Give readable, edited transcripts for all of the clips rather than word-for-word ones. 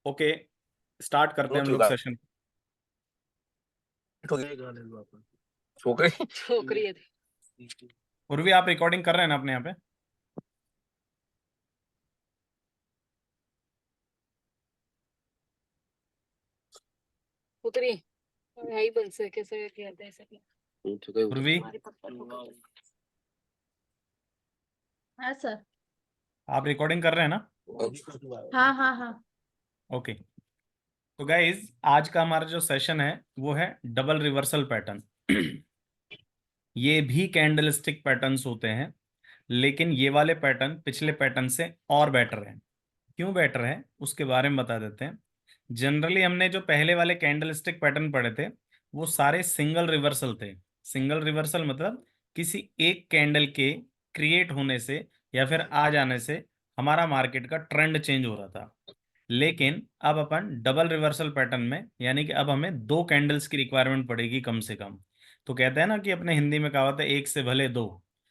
Okay, start करते हैं हम लोग सेशन। छोकरी है। उर्वी, आप रिकॉर्डिंग कर रहे हैं ना अपने यहाँ पे? उतरी यही बन से कैसे कहते हैं ऐसे उर्वी, हाँ सर। आप रिकॉर्डिंग कर रहे हैं ना? हाँ हाँ हाँ। ओके, तो गाइज आज का हमारा जो सेशन है वो है डबल रिवर्सल पैटर्न। ये भी कैंडल स्टिक पैटर्न्स होते हैं, लेकिन ये वाले पैटर्न पिछले पैटर्न से और बेटर हैं। क्यों बेटर है उसके बारे में बता देते हैं। जनरली हमने जो पहले वाले कैंडल स्टिक पैटर्न पढ़े थे वो सारे सिंगल रिवर्सल थे। सिंगल रिवर्सल मतलब किसी एक कैंडल के क्रिएट होने से या फिर आ जाने से हमारा मार्केट का ट्रेंड चेंज हो रहा था। लेकिन अब अपन डबल रिवर्सल पैटर्न में, यानी कि अब हमें दो कैंडल्स की रिक्वायरमेंट पड़ेगी कम से कम। तो कहते हैं ना कि अपने हिंदी में कहावत है, एक से भले दो।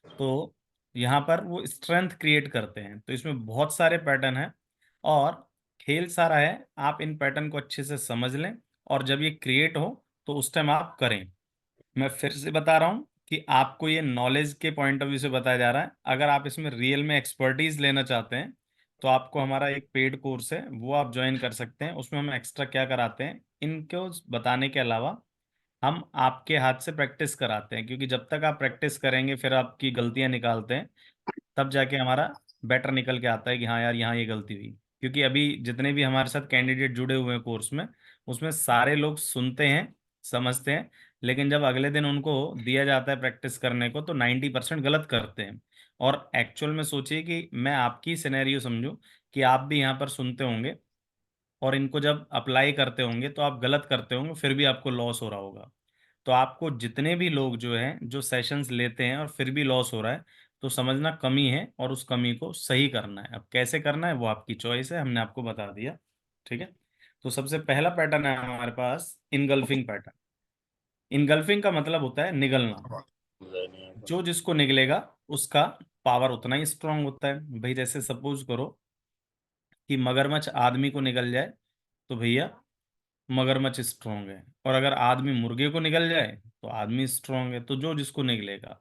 तो यहाँ पर वो स्ट्रेंथ क्रिएट करते हैं। तो इसमें बहुत सारे पैटर्न हैं और खेल सारा है, आप इन पैटर्न को अच्छे से समझ लें और जब ये क्रिएट हो तो उस टाइम आप करें। मैं फिर से बता रहा हूँ कि आपको ये नॉलेज के पॉइंट ऑफ व्यू से बताया जा रहा है। अगर आप इसमें रियल में एक्सपर्टीज लेना चाहते हैं तो आपको हमारा एक पेड कोर्स है, वो आप ज्वाइन कर सकते हैं। उसमें हम एक्स्ट्रा क्या कराते हैं, इनको बताने के अलावा हम आपके हाथ से प्रैक्टिस कराते हैं, क्योंकि जब तक आप प्रैक्टिस करेंगे फिर आपकी गलतियां निकालते हैं, तब जाके हमारा बेटर निकल के आता है कि हाँ यार यहाँ ये गलती हुई। क्योंकि अभी जितने भी हमारे साथ कैंडिडेट जुड़े हुए हैं कोर्स में, उसमें सारे लोग सुनते हैं, समझते हैं, लेकिन जब अगले दिन उनको दिया जाता है प्रैक्टिस करने को तो 90% गलत करते हैं। और एक्चुअल में सोचिए कि मैं आपकी सिनेरियो समझूं कि आप भी यहाँ पर सुनते होंगे और इनको जब अप्लाई करते होंगे तो आप गलत करते होंगे, फिर भी आपको लॉस हो रहा होगा। तो आपको जितने भी लोग जो हैं जो सेशंस लेते हैं और फिर भी लॉस हो रहा है, तो समझना कमी है और उस कमी को सही करना है। अब कैसे करना है वो आपकी चॉइस है, हमने आपको बता दिया। ठीक है, तो सबसे पहला पैटर्न है हमारे पास इनगल्फिंग पैटर्न। इनगल्फिंग का मतलब होता है निगलना। जो जिसको निगलेगा उसका पावर उतना ही स्ट्रांग होता है। भाई जैसे सपोज करो कि मगरमच्छ आदमी को निगल जाए तो भैया मगरमच्छ स्ट्रांग है, और अगर आदमी मुर्गे को निगल जाए तो आदमी स्ट्रांग है। तो जो जिसको निगलेगा।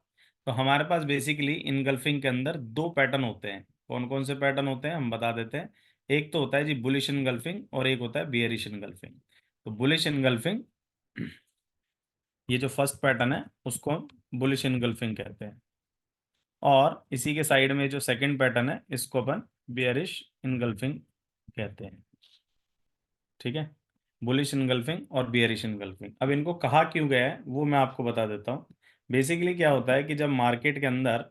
तो हमारे पास बेसिकली इनगल्फिंग के अंदर दो पैटर्न होते हैं। कौन कौन से पैटर्न होते हैं हम बता देते हैं। एक तो होता है जी बुलिश इनगल्फिंग और एक होता है बियरिश इनगल्फिंग। तो बुलिश इनगल्फिंग, ये जो फर्स्ट पैटर्न है उसको हम बुलिश इनगल्फिंग कहते हैं, और इसी के साइड में जो सेकंड पैटर्न है इसको अपन बियरिश इनगल्फिंग कहते हैं। ठीक है, बुलिश इनगल्फिंग और बियरिश इनगल्फिंग। अब इनको कहा क्यों गया है वो मैं आपको बता देता हूँ। बेसिकली क्या होता है कि जब मार्केट के अंदर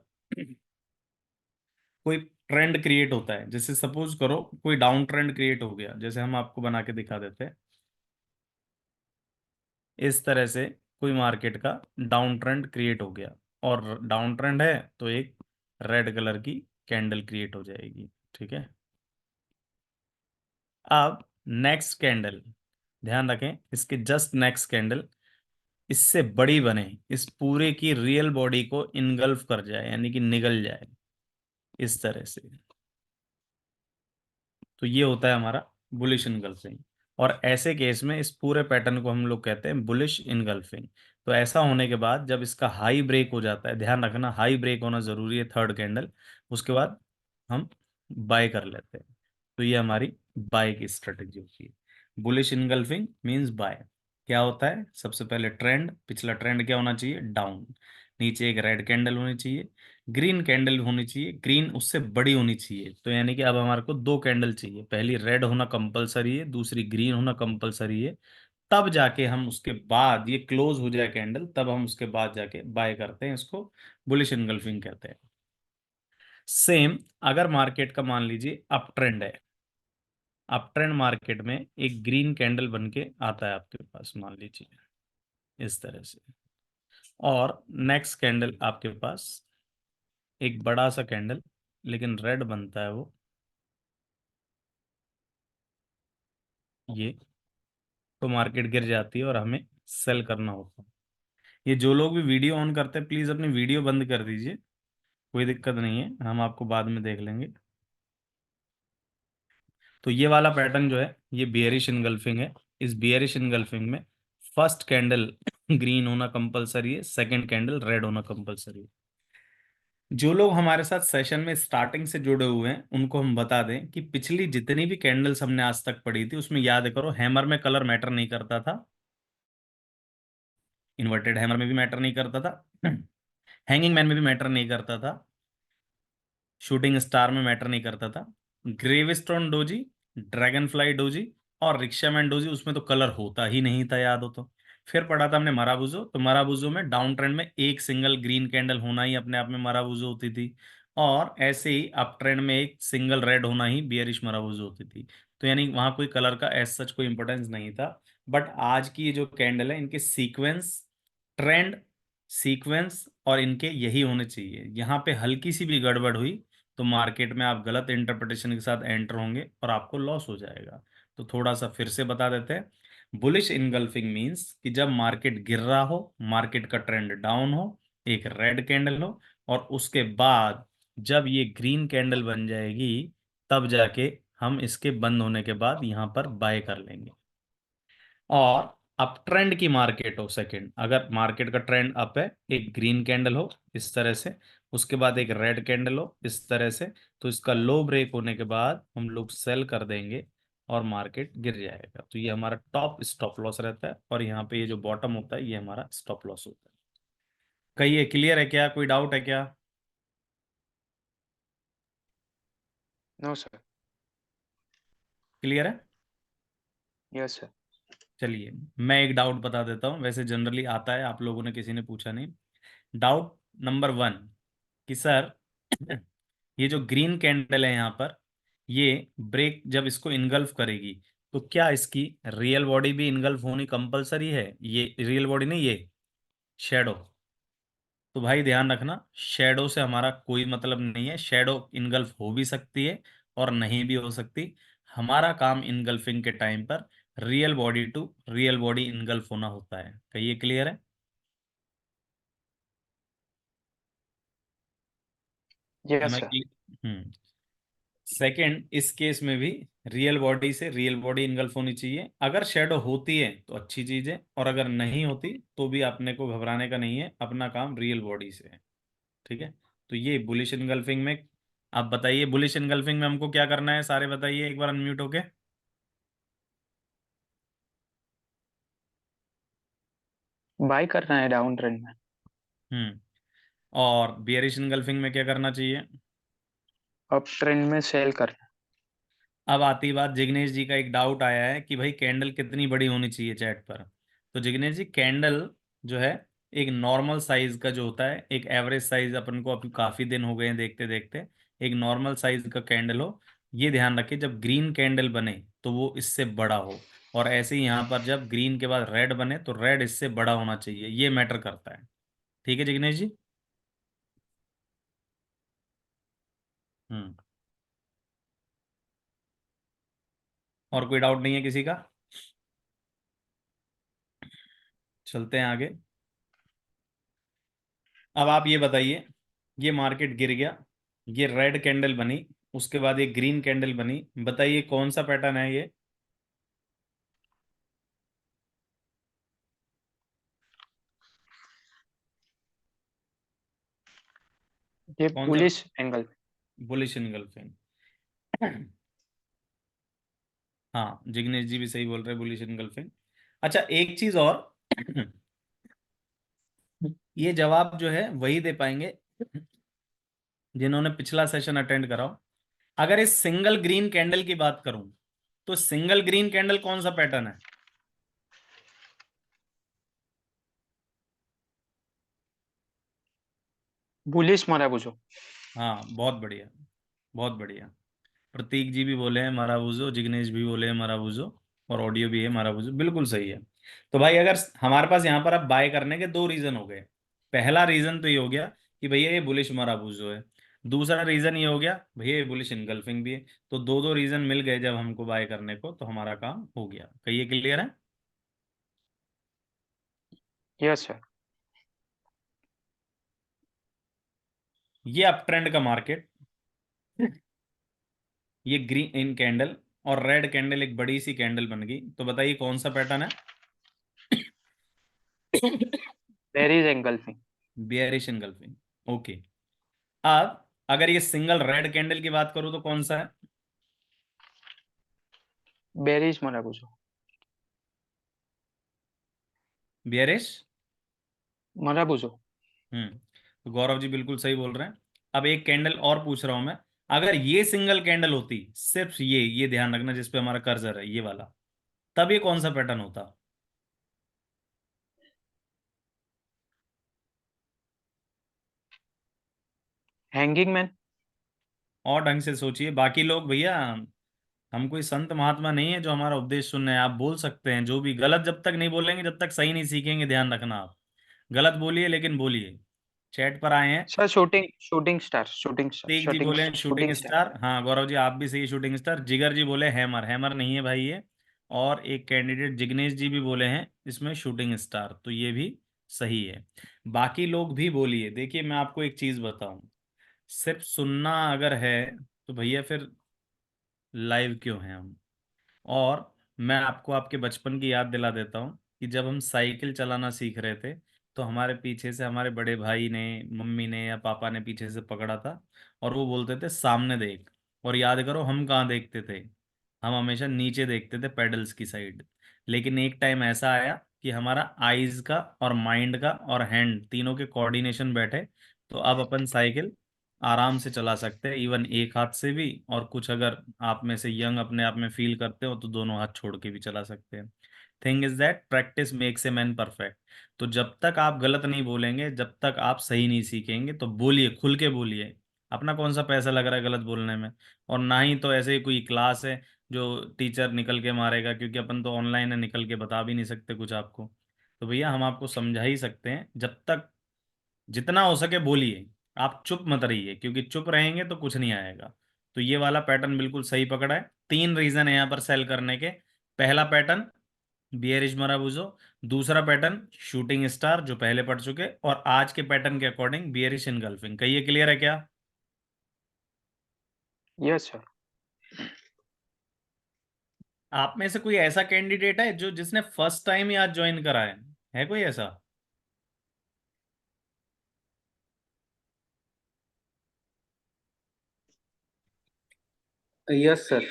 कोई ट्रेंड क्रिएट होता है, जैसे सपोज करो कोई डाउन ट्रेंड क्रिएट हो गया, जैसे हम आपको बना के दिखा देते हैं इस तरह से। कोई मार्केट का डाउन ट्रेंड क्रिएट हो गया और डाउन ट्रेंड है तो एक रेड कलर की कैंडल क्रिएट हो जाएगी। ठीक है, अब नेक्स्ट कैंडल, ध्यान रखें इसके जस्ट नेक्स्ट कैंडल इससे बड़ी बने, इस पूरे की रियल बॉडी को इनगल्फ कर जाए, यानी कि निगल जाए इस तरह से। तो ये होता है हमारा बुलिश इनगल्फिंग। और ऐसे केस में इस पूरे पैटर्न को हम लोग कहते हैं बुलिश इनगल्फिंग। तो ऐसा होने के बाद जब इसका हाई ब्रेक हो जाता है, ध्यान रखना हाई ब्रेक होना जरूरी है, थर्ड कैंडल, उसके बाद हम बाय कर लेते हैं। तो ये हमारी बाय की स्ट्रेटेजी होती है। Bullish engulfing means by. क्या होता है, सबसे पहले ट्रेंड, पिछला ट्रेंड क्या होना चाहिए, डाउन। नीचे एक रेड कैंडल होनी चाहिए, ग्रीन कैंडल होनी चाहिए, ग्रीन उससे बड़ी होनी चाहिए। तो यानी कि अब हमारे को दो कैंडल चाहिए, पहली रेड होना कंपलसरी है, दूसरी ग्रीन होना कंपलसरी है। तब जाके हम उसके बाद ये क्लोज हो जाए कैंडल, तब हम उसके बाद जाके बाय करते हैं। इसको बुलिश इनगल्फिंग कहते हैं। सेम अगर मार्केट का मान लीजिए अप ट्रेंड है, अप ट्रेंड मार्केट में एक ग्रीन कैंडल बन के आता है आपके पास, मान लीजिए इस तरह से, और नेक्स्ट कैंडल आपके पास एक बड़ा सा कैंडल लेकिन रेड बनता है वो, ये, तो मार्केट गिर जाती है और हमें सेल करना होता है। ये जो लोग भी वीडियो ऑन करते हैं प्लीज अपनी वीडियो बंद कर दीजिए, कोई दिक्कत नहीं है, हम आपको बाद में देख लेंगे। तो ये वाला पैटर्न जो है ये बियरिश इनगल्फिंग है। इस बियरिश इनगल्फिंग में फर्स्ट कैंडल ग्रीन होना कंपलसरी है, सेकंड कैंडल रेड होना कंपलसरी है। जो लोग हमारे साथ सेशन में स्टार्टिंग से जुड़े हुए हैं उनको हम बता दें कि पिछली जितनी भी कैंडल्स हमने आज तक पढ़ी थी उसमें याद करो, हैमर में कलर मैटर नहीं करता था, इन्वर्टेड हैमर में भी मैटर नहीं करता था, हैंगिंग मैन में भी मैटर नहीं करता था, शूटिंग स्टार में मैटर नहीं करता था, gravestone doji, dragon fly doji और रिक्शामैन डोजी, उसमें तो कलर होता ही नहीं था, याद हो तो। फिर पढ़ा था हमने माराबूजो, तो माराबूजो में डाउन ट्रेंड में एक सिंगल ग्रीन कैंडल होना ही अपने आप में माराबूजो होती थी, और ऐसे ही अप ट्रेंड में एक सिंगल रेड होना ही बियरिश माराबूजो होती थी। तो यानी वहां कोई कलर का एज सच कोई इंपॉर्टेंस नहीं था। बट आज की ये जो कैंडल है इनके सीक्वेंस, ट्रेंड, सीक्वेंस और इनके यही होने चाहिए। यहाँ पे हल्की सी भी गड़बड़ हुई तो मार्केट में आप गलत इंटरप्रिटेशन के साथ एंटर होंगे और आपको लॉस हो जाएगा। तो थोड़ा सा फिर से बता देते हैं, बुलिश इनगल्फिंग मींस कि जब मार्केट गिर रहा हो, मार्केट का ट्रेंड डाउन हो, एक रेड कैंडल हो, और उसके बाद जब ये ग्रीन कैंडल बन जाएगी तब जाके हम इसके बंद होने के बाद यहाँ पर बाय कर लेंगे। और अप ट्रेंड की मार्केट हो, सेकंड अगर मार्केट का ट्रेंड अप है, एक ग्रीन कैंडल हो इस तरह से, उसके बाद एक रेड कैंडल हो इस तरह से, तो इसका लो ब्रेक होने के बाद हम लोग सेल कर देंगे और मार्केट गिर जाएगा। तो ये हमारा टॉप स्टॉप लॉस रहता है, और यहाँ पे ये जो बॉटम होता है ये हमारा स्टॉप लॉस होता है। कहीं ये क्लियर है क्या, कोई डाउट है क्या? No sir. क्लियर है? Yes sir. चलिए मैं एक डाउट बता देता हूँ, वैसे जनरली आता है, आप लोगों ने किसी ने पूछा नहीं। डाउट नंबर 1 कि सर ये जो ग्रीन कैंडल है यहाँ पर, ये ब्रेक जब इसको इनगल्फ करेगी तो क्या इसकी रियल बॉडी भी इनगल्फ होनी कंपलसरी है? ये रियल बॉडी नहीं, ये शेडो। तो भाई ध्यान रखना, शेडो से हमारा कोई मतलब नहीं है, शेडो इनगल्फ हो भी सकती है और नहीं भी हो सकती। हमारा काम इनगल्फिंग के टाइम पर real body to real body engulf होना होता है। क्या ये क्लियर है? यस मैं सर। हम्म। सेकंड, इस केस में भी रियल बॉडी से रियल बॉडी इनगल्फ होनी चाहिए। अगर शेडो होती है तो अच्छी चीज है, और अगर नहीं होती तो भी अपने को घबराने का नहीं है, अपना काम रियल बॉडी से है। ठीक है? तो ये बुलिश इनगल्फिंग में, आप बताइए बुलिश इनगल्फिंग में हमको क्या करना है, सारे बताइए एक बार अनम्यूट होके। बाय करना है डाउन ट्रेंड में। हम्म। और बियरिश इनगल्फिंग में क्या करना चाहिए? अप ट्रेंड में सेल करना। अब आती बात, जिग्नेश जी का एक डाउट आया है कि भाई कैंडल कितनी बड़ी होनी चाहिए चैट पर। तो जिग्नेश जी, कैंडल जो है एक नॉर्मल साइज का जो होता है, एक एवरेज साइज, अपन को अभी काफी दिन हो गए हैं देखते देखते, एक नॉर्मल साइज का कैंडल हो। ये ध्यान रखिए जब ग्रीन कैंडल बने तो वो इससे बड़ा हो, और ऐसे ही यहाँ पर जब ग्रीन के बाद रेड बने तो रेड इससे बड़ा होना चाहिए, ये मैटर करता है। ठीक है जिग्नेश जी? हम्म। और कोई डाउट नहीं है किसी का? चलते हैं आगे। अब आप ये बताइए, ये मार्केट गिर गया, ये रेड कैंडल बनी, उसके बाद ये ग्रीन कैंडल बनी, बताइए कौन सा पैटर्न है ये? ये कौन सा? Bullish angle. Bullish engulfing. हाँ जिग्नेश जी भी सही बोल रहे हैं, बुलिश इनगल्फिंग। अच्छा एक चीज और, ये जवाब जो है वही दे पाएंगे जिन्होंने पिछला सेशन अटेंड करा हो। अगर इस सिंगल ग्रीन कैंडल की बात करूं तो सिंगल ग्रीन कैंडल कौन सा पैटर्न है? बुलिश मारा बुझो। हाँ बहुत बढ़िया, बहुत बढ़िया। प्रतीक जी भी बोले हैं माराबूजो, जिग्नेश भी बोले हैं माराबूजो, और ऑडियो भी है माराबूजो, बिल्कुल सही है। तो भाई अगर हमारे पास यहाँ पर अब बाय करने के दो रीजन हो गए। पहला रीजन तो ये हो गया कि भैया ये बुलिश माराबूजो है। दूसरा रीजन ये हो गया भैया ये बुलिश इनगल्फिंग भी है। तो दो दो रीजन मिल गए जब हमको बाय करने को, तो हमारा काम हो गया। कहिए क्लियर है? Yes sir. ये अप ट्रेंड का मार्केट, ये ग्रीन इन कैंडल और रेड कैंडल एक बड़ी सी कैंडल बन गई, तो बताइए कौन सा पैटर्न है? Berries engulfing. Bearish engulfing. Okay. अब अगर ये सिंगल रेड कैंडल की बात करूं तो कौन सा है? बेरीज माराबूजो। बियरिश। माराबूजो। तो गौरव जी बिल्कुल सही बोल रहे हैं। अब एक कैंडल और पूछ रहा हूं मैं। अगर ये सिंगल कैंडल होती, सिर्फ ये ध्यान रखना जिस पे हमारा कर्सर है ये वाला, तब ये कौन सा पैटर्न होता? Hanging man. और ढंग से सोचिए, बाकी लोग भैया, हम कोई संत महात्मा नहीं है जो हमारा उपदेश सुन रहे हैं। आप बोल सकते हैं जो भी, गलत जब तक नहीं बोलेंगे, जब तक सही नहीं सीखेंगे, ध्यान रखना आप। गलत बोलिए लेकिन बोलिए। चैट पर आए हैं। Sir shooting shooting star shooting star Pratik ji shooting बोले हैं शूटिंग शूटिंग स्टार। स्टार, हाँ गौरव जी आप भी सही शूटिंग स्टार। जिगर जी बोले हैमर, हैमर नहीं है भाई ये। और एक कैंडिडेट जिग्नेश जी भी बोले हैं इसमें शूटिंग स्टार, तो ये भी सही है। बाकी लोग भी बोलिए। देखिए मैं आपको एक चीज बताऊं, सिर्फ सुनना अगर है तो भैया फिर लाइव क्यों हैं हम? और मैं आपको आपके बचपन की याद दिला देता हूँ कि जब हम साइकिल चलाना सीख रहे थे, तो हमारे पीछे से हमारे बड़े भाई ने, मम्मी ने या पापा ने पीछे से पकड़ा था, और वो बोलते थे सामने देख। और याद करो हम कहाँ देखते थे, हम हमेशा नीचे देखते थे, पेडल्स की साइड। लेकिन एक टाइम ऐसा आया कि हमारा आईज का और माइंड का और हैंड तीनों के कोऑर्डिनेशन बैठे, तो अब अपन साइकिल आराम से चला सकते हैं, इवन एक हाथ से भी। और कुछ अगर आप में से यंग अपने आप में फील करते हो तो दोनों हाथ छोड़ के भी चला सकते हैं। Thing is that practice makes a man perfect. तो जब तक आप गलत नहीं बोलेंगे, जब तक आप सही नहीं सीखेंगे, तो बोलिए, खुल के बोलिए। अपना कौन सा पैसा लग रहा है गलत बोलने में? और ना ही तो ऐसे ही कोई क्लास है जो टीचर निकल के मारेगा, क्योंकि अपन तो ऑनलाइन है, निकल के बता भी नहीं सकते कुछ आपको। तो भैया हम आपको समझा ही सकते हैं, जब तक जितना हो सके बोलिए। आप चुप मत रहिए, क्योंकि चुप रहेंगे तो कुछ नहीं आएगा। तो ये वाला पैटर्न बिल्कुल सही पकड़ा है। तीन रीजन है यहाँ पर सेल करने के। पहला पैटर्न बियरिश माराबूजो, दूसरा पैटर्न शूटिंग स्टार जो पहले पढ़ चुके, और आज के पैटर्न के अकॉर्डिंग बियरिश इनगल्फिंग। कहिए क्लियर है क्या? Yes sir. आप में से कोई ऐसा कैंडिडेट है जो जिसने फर्स्ट टाइम ही आज ज्वाइन करा है कोई ऐसा? Yes sir.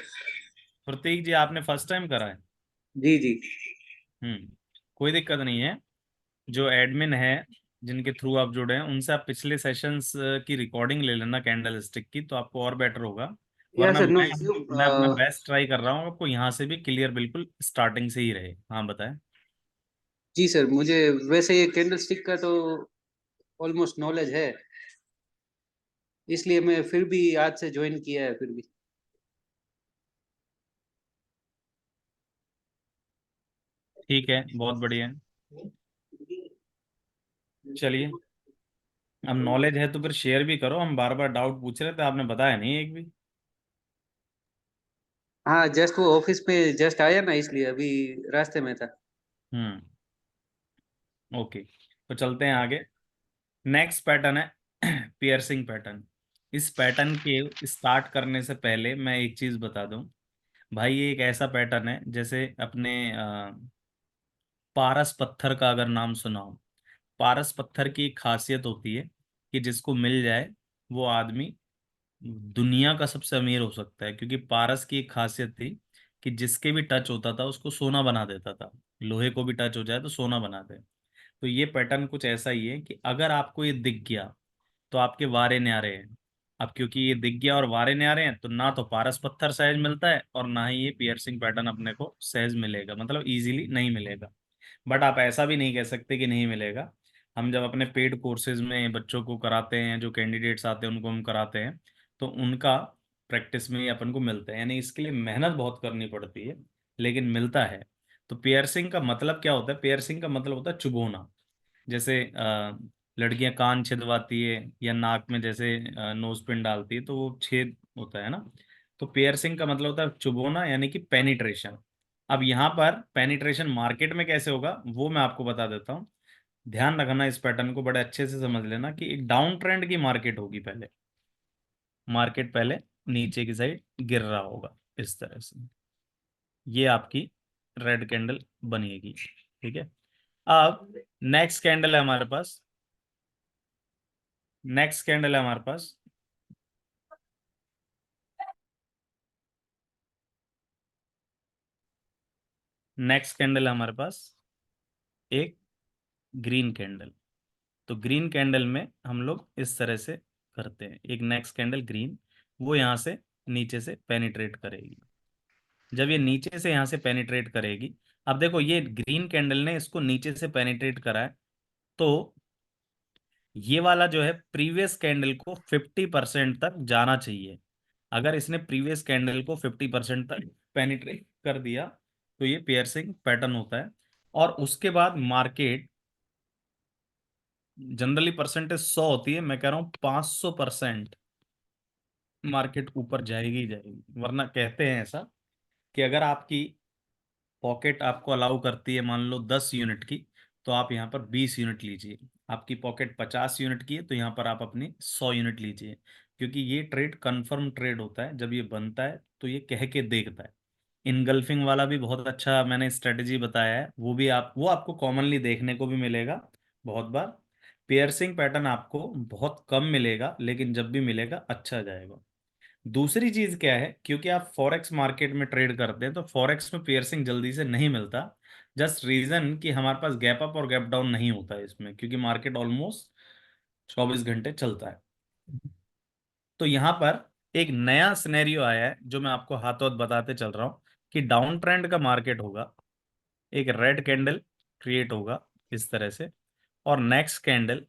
प्रतीक जी आपने फर्स्ट टाइम करा है? जी जी। कोई दिक्कत नहीं है। जो एडमिन है जिनके थ्रू आप जुड़े हैं, उनसे आप पिछले सेशंस की रिकॉर्डिंग ले लेना कैंडल स्टिक की, तो आपको और बेटर होगा। यस वरना सर। नो मैं अपना बेस्ट ट्राई कर रहा हूँ आपको यहाँ से भी क्लियर बिल्कुल स्टार्टिंग से ही रहे। हाँ बताएं। जी सर, मुझे वैसे ये कैंडल स्टिक का तो ऑलमोस्ट नॉलेज है, इसलिए मैं फिर भी आज से ज्वाइन किया है फिर भी। ठीक है, बहुत बढ़िया है। चलिए, अब नॉलेज है तो फिर शेयर भी करो। हम बार बार डाउट पूछ रहे थे, आपने बताया नहीं एक भी। हाँ, जस्ट वो ऑफिस में जस्ट आया ना, इसलिए अभी रास्ते में था। हम्म। ओके, तो चलते हैं आगे। नेक्स्ट पैटर्न है पियर्सिंग पैटर्न। इस पैटर्न के स्टार्ट करने से पहले मैं एक चीज बता दूं। भाई ये एक ऐसा पैटर्न है, जैसे अपने पारस पत्थर का अगर नाम सुना हो। पारस पत्थर की एक खासियत होती है कि जिसको मिल जाए वो आदमी दुनिया का सबसे अमीर हो सकता है, क्योंकि पारस की एक खासियत थी कि जिसके भी टच होता था उसको सोना बना देता था। लोहे को भी टच हो जाए तो सोना बना दे। तो ये पैटर्न कुछ ऐसा ही है कि अगर आपको ये दिख गया तो आपके वारे न्यारे हैं। अब क्योंकि ये दिख गया और वारे न्यारे हैं, तो ना तो पारस पत्थर सहज मिलता है, और ना ही ये पियर्सिंग पैटर्न अपने को सहज मिलेगा, मतलब इजीली नहीं मिलेगा। बट आप ऐसा भी नहीं कह सकते कि नहीं मिलेगा। हम जब अपने पेड कोर्सेज में बच्चों को कराते हैं, जो कैंडिडेट्स आते हैं उनको हम कराते हैं, तो उनका प्रैक्टिस में ही अपन को मिलता है। यानी इसके लिए मेहनत बहुत करनी पड़ती है, लेकिन मिलता है। तो पियर्सिंग का मतलब क्या होता है? पियर्सिंग का मतलब होता है चुभोना। जैसे लड़कियां कान छिदवाती है या नाक में जैसे नोज पिन डालती है, तो वो छेद होता है ना। तो पियर्सिंग का मतलब होता है चुभोना, यानी कि पेनिट्रेशन। अब यहाँ पर पेनिट्रेशन मार्केट में कैसे होगा वो मैं आपको बता देता हूँ। ध्यान रखना, इस पैटर्न को बड़े अच्छे से समझ लेना कि एक डाउन ट्रेंड की मार्केट होगी पहले। मार्केट पहले नीचे की साइड गिर रहा होगा इस तरह से, ये आपकी रेड कैंडल बनेगी। ठीक है। अब नेक्स्ट कैंडल है हमारे पास, नेक्स्ट कैंडल है हमारे पास नेक्स्ट कैंडल है हमारे पास एक ग्रीन कैंडल। तो ग्रीन कैंडल में हम लोग इस तरह से करते हैं, एक नेक्स्ट कैंडल ग्रीन, वो यहाँ से नीचे से पेनिट्रेट करेगी। जब ये नीचे से यहाँ से पेनिट्रेट करेगी, अब देखो ये ग्रीन कैंडल ने इसको नीचे से पेनिट्रेट करा है, तो ये वाला जो है प्रीवियस कैंडल को 50% तक जाना चाहिए। अगर इसने प्रीवियस कैंडल को 50% तक पेनिट्रेट कर दिया तो ये पियर्सिंग पैटर्न होता है। और उसके बाद मार्केट, जनरली परसेंटेज 100 होती है, मैं कह रहा हूँ 500% मार्केट ऊपर जाएगी ही जाएगी। वरना कहते हैं ऐसा कि अगर आपकी पॉकेट आपको अलाउ करती है मान लो 10 यूनिट की, तो आप यहाँ पर 20 यूनिट लीजिए। आपकी पॉकेट 50 यूनिट की है तो यहाँ पर आप अपनी 100 यूनिट लीजिए। क्योंकि ये ट्रेड कंफर्म ट्रेड होता है, जब ये बनता है तो ये कह के देखता है। इनगल्फिंग वाला भी बहुत अच्छा मैंने स्ट्रेटेजी बताया है, वो भी वो आपको कॉमनली देखने को भी मिलेगा बहुत बार। पियर्सिंग पैटर्न आपको बहुत कम मिलेगा, लेकिन जब भी मिलेगा अच्छा जाएगा। दूसरी चीज क्या है, क्योंकि आप फॉरेक्स मार्केट में ट्रेड करते हैं तो फॉरेक्स में पियर्सिंग जल्दी से नहीं मिलता। जस्ट रीजन कि हमारे पास गैप अप और गैप डाउन नहीं होता है इसमें, क्योंकि मार्केट ऑलमोस्ट 24 घंटे चलता है। तो यहाँ पर एक नया सिनेरियो आया है जो मैं आपको हाथों हाथ बताते चल रहा हूँ कि डाउन ट्रेंड का मार्केट होगा, एक रेड कैंडल क्रिएट होगा इस तरह से, और नेक्स्ट कैंडल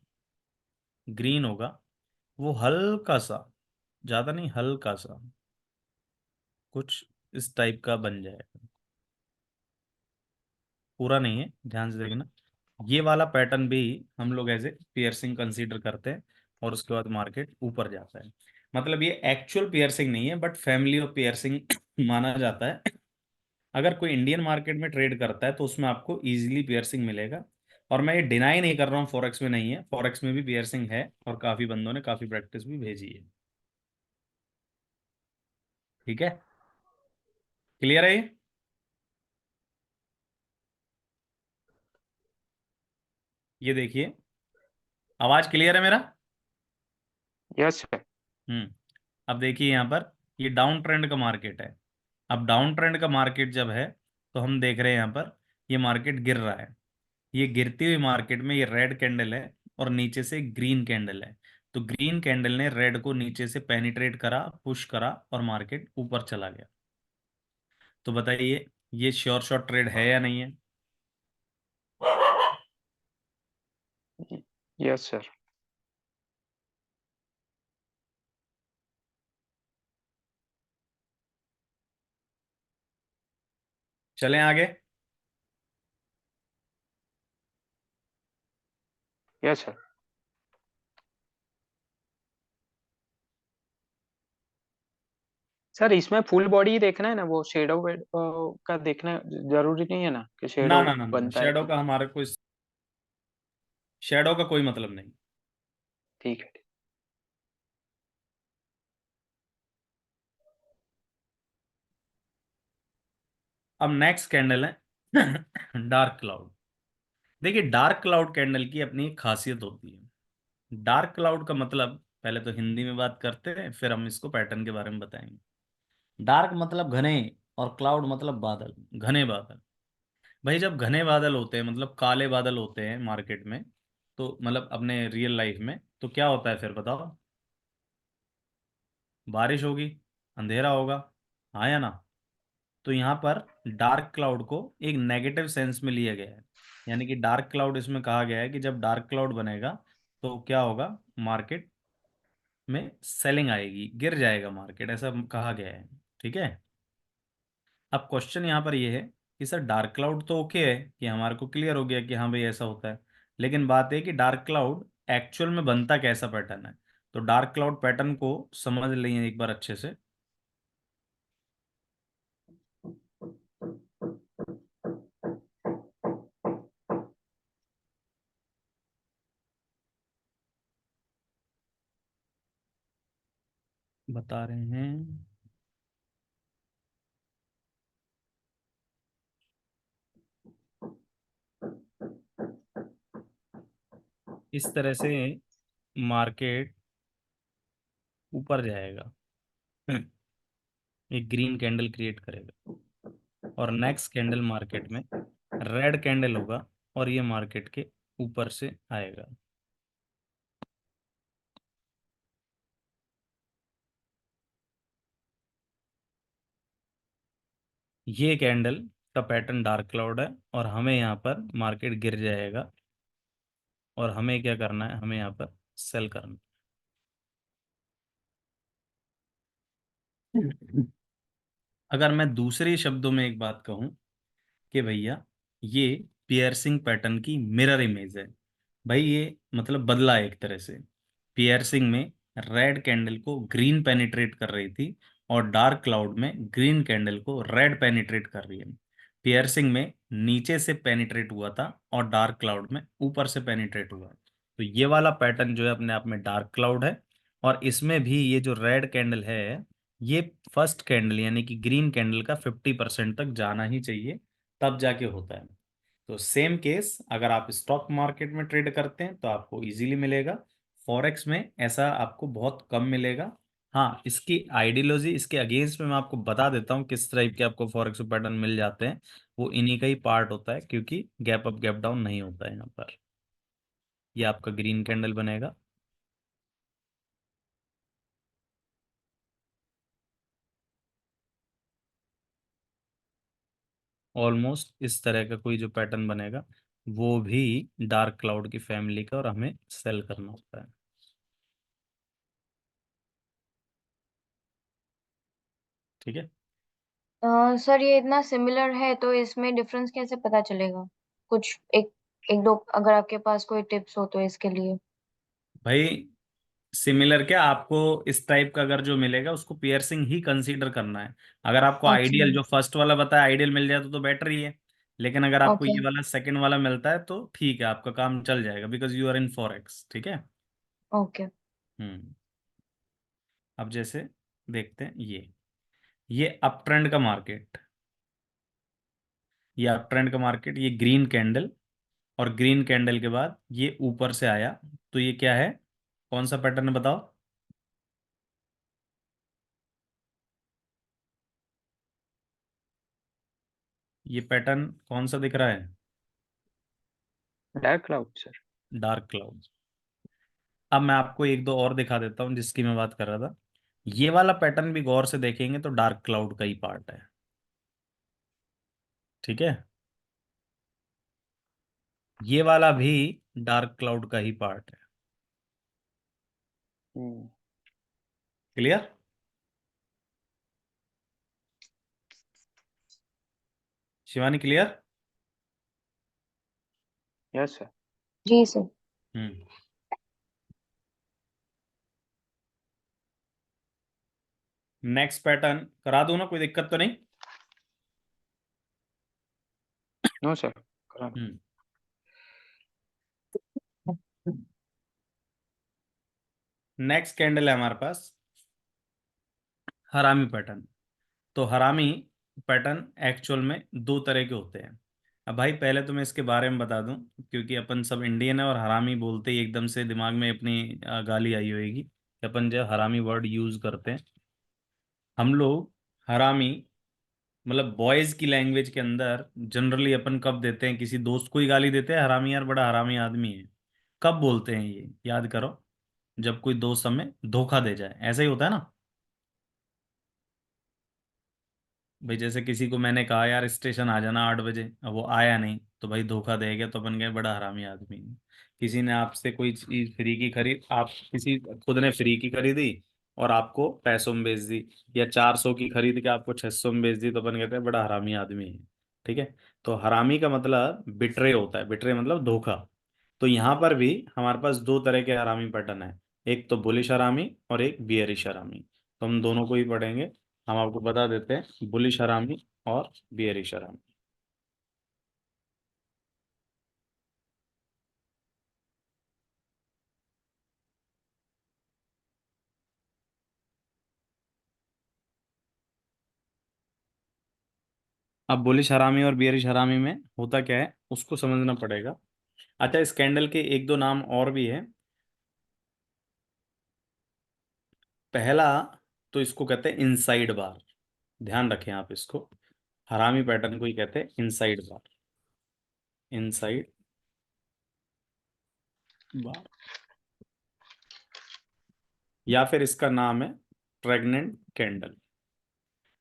ग्रीन होगा। वो हल्का सा, ज्यादा नहीं, हल्का सा कुछ इस टाइप का बन जाएगा, पूरा नहीं है, ध्यान से देखना। ये वाला पैटर्न भी हम लोग एज ए पियर्सिंग कंसीडर करते हैं, और उसके बाद मार्केट ऊपर जाता है। मतलब ये एक्चुअल पियर्सिंग नहीं है, बट फैमिली ऑफ पियर्सिंग माना जाता है। अगर कोई इंडियन मार्केट में ट्रेड करता है तो उसमें आपको इजीली पियर्सिंग मिलेगा। और मैं ये डिनाई नहीं कर रहा हूँ फॉरेक्स में नहीं है, फॉरेक्स में भी पियर्सिंग है, और काफी बंदों ने काफी प्रैक्टिस भी भेजी है। ठीक है, क्लियर है ये? ये देखिए, आवाज क्लियर है मेरा? Yes sir. अब देखिए यहाँ पर ये डाउन ट्रेंड का मार्केट है। अब डाउन ट्रेंड का मार्केट जब है तो हम देख रहे हैं यहाँ पर ये मार्केट गिर रहा है। ये गिरती हुई मार्केट में ये रेड कैंडल है और नीचे से ग्रीन कैंडल है। तो ग्रीन कैंडल ने रेड को नीचे से पेनिट्रेट करा, पुश करा, और मार्केट ऊपर चला गया। तो बताइए ये श्योर शॉट ट्रेड है या नहीं है? Yes sir. चलें आगे। Yes sir. सर इसमें फुल बॉडी ही देखना है ना, वो शेडो का देखना जरूरी नहीं है ना कि ना शेडो ना ना ना, बनता है शेडो कि। का हमारा कोई, शेडो का कोई मतलब नहीं। ठीक है। अब नेक्स्ट कैंडल है डार्क क्लाउड। देखिए डार्क क्लाउड कैंडल की अपनी एक खासियत होती है। डार्क क्लाउड का मतलब पहले तो हिंदी में बात करते हैं, फिर हम इसको पैटर्न के बारे में बताएंगे। डार्क मतलब घने, और क्लाउड मतलब बादल, घने बादल। भाई जब घने बादल होते हैं, मतलब काले बादल होते हैं मार्केट में, तो मतलब अपने रियल लाइफ में, तो क्या होता है फिर बताओ? बारिश होगी, अंधेरा होगा, हाँ या ना? तो यहाँ पर डार्क क्लाउड को एक नेगेटिव सेंस में लिया गया है। यानी कि डार्क क्लाउड इसमें कहा गया है कि जब डार्क क्लाउड बनेगा तो क्या होगा, मार्केट में सेलिंग आएगी, गिर जाएगा मार्केट, ऐसा कहा गया है। ठीक है। अब क्वेश्चन यहाँ पर ये है कि सर डार्क क्लाउड तो ओके है, कि हमारे को क्लियर हो गया कि हाँ भाई ऐसा होता है, लेकिन बात है कि डार्क क्लाउड एक्चुअल में बनता कैसा पैटर्न है। तो डार्क क्लाउड पैटर्न को समझ लें एक बार अच्छे से। बता रहे हैं, इस तरह से मार्केट ऊपर जाएगा, एक ग्रीन कैंडल क्रिएट करेगा, और नेक्स्ट कैंडल मार्केट में रेड कैंडल होगा, और ये मार्केट के ऊपर से आएगा। ये कैंडल का पैटर्न डार्क क्लाउड है, और हमें यहाँ पर मार्केट गिर जाएगा, और हमें क्या करना है, हमें यहाँ पर सेल करना है। अगर मैं दूसरे शब्दों में एक बात कहूं कि भैया ये पियर्सिंग पैटर्न की मिरर इमेज है, भाई ये मतलब बदला है एक तरह से। पियर्सिंग में रेड कैंडल को ग्रीन पेनिट्रेट कर रही थी, और डार्क क्लाउड में ग्रीन कैंडल को रेड पेनिट्रेट कर रही है। पियर्सिंग में नीचे से पेनिट्रेट हुआ था, और डार्क क्लाउड में ऊपर से पेनिट्रेट हुआ। तो ये वाला पैटर्न जो है अपने आप में डार्क क्लाउड है, और इसमें भी ये जो रेड कैंडल है, ये फर्स्ट कैंडल यानी कि ग्रीन कैंडल का 50% तक जाना ही चाहिए, तब जाके होता है। तो सेम केस अगर आप स्टॉक मार्केट में ट्रेड करते हैं तो आपको इजीली मिलेगा, फॉरेक्स में ऐसा आपको बहुत कम मिलेगा। हाँ, इसकी आइडियोलॉजी, इसके अगेंस्ट में मैं आपको बता देता हूँ किस टाइप के आपको फॉरेक्स पैटर्न मिल जाते हैं। वो इन्हीं का ही पार्ट होता है, क्योंकि गैप अप गैप डाउन नहीं होता है यहाँ पर। ये आपका ग्रीन कैंडल बनेगा, ऑलमोस्ट इस तरह का कोई जो पैटर्न बनेगा, वो भी डार्क क्लाउड की फैमिली का, और हमें सेल करना होता है। ठीक है। सर ये इतना सिमिलर है तो इसमें डिफरेंस कैसे पता चलेगा? कुछ एक एक दो अगर आपके पास कोई टिप्स हो तो इसके लिए। भाई सिमिलर क्या, आपको इस टाइप का अगर जो मिलेगा उसको पियर्सिंग ही कंसीडर करना है। अगर आपको अच्छा। आइडियल जो फर्स्ट वाला बताया आइडियल मिल जाए तो बेटर ही है, लेकिन अगर आपको ओके। ये वाला सेकंड वाला मिलता है तो ठीक है, आपका काम चल जाएगा, because you are in forex. ठीक है। ओके। हम्म। अब जैसे देखते हैं, ये अप ट्रेंड का मार्केट, ये अप ट्रेंड का मार्केट, ये ग्रीन कैंडल, और ग्रीन कैंडल के बाद ये ऊपर से आया, तो ये क्या है, कौन सा पैटर्न है बताओ। ये पैटर्न कौन सा दिख रहा है, dark cloud sir. Dark cloud. अब मैं आपको एक दो और दिखा देता हूँ जिसकी मैं बात कर रहा था। ये वाला पैटर्न भी गौर से देखेंगे तो डार्क क्लाउड का ही पार्ट है। ठीक है। ये वाला भी डार्क क्लाउड का ही पार्ट है। Hmm. Clear. Shivani clear. Yes sir. जी सर। हम्म। नेक्स्ट पैटर्न करा दूं ना, कोई दिक्कत तो नहीं। नो सर, करा दो। हम्म। नेक्स्ट कैंडल है हमारे पास हरामी पैटर्न। तो हरामी पैटर्न एक्चुअल में दो तरह के होते हैं। अब भाई पहले तो मैं इसके बारे में बता दूं, क्योंकि अपन सब इंडियन है और हरामी बोलते ही एकदम से दिमाग में अपनी गाली आई होगी कि अपन जो हरामी वर्ड यूज करते हैं, हम लोग हरामी मतलब बॉयज की लैंग्वेज के अंदर जनरली अपन कब देते हैं, किसी दोस्त को ही गाली देते हैं, हरामी यार बड़ा हरामी आदमी है। कब बोलते हैं ये याद करो, जब कोई दोस्त हमें धोखा दे जाए, ऐसा ही होता है ना। भाई जैसे किसी को मैंने कहा यार स्टेशन आ जाना 8 बजे, अब वो आया नहीं, तो भाई धोखा दे गया, तो अपन गए बड़ा हरामी आदमी है। किसी ने आपसे कोई चीज फ्री की खरीद, आप किसी खुद ने फ्री की खरीदी और आपको पैसों में बेच दी, या 400 की खरीद के आपको 600 में बेच दी, तो अपन कहते हैं बड़ा हरामी आदमी है। ठीक है। तो हरामी का मतलब बिट्रे होता है, बिट्रे मतलब धोखा। तो यहाँ पर भी हमारे पास दो तरह के हरामी पैटर्न है, एक तो बुलिश हरामी और एक बियरिश हरामी। तो हम दोनों को ही पढ़ेंगे। हम आपको बता देते हैं बुलिश हरामी और बियरिश हरामी। अब बुलिश हरामी और बियरिश हरामी में होता क्या है उसको समझना पड़ेगा। अच्छा, इस कैंडल के एक दो नाम और भी है। पहला तो इसको कहते हैं इनसाइड बार, ध्यान रखें आप इसको। हरामी पैटर्न को ही कहते हैं इनसाइड बार, इनसाइड बार। या फिर इसका नाम है प्रेग्नेंट कैंडल।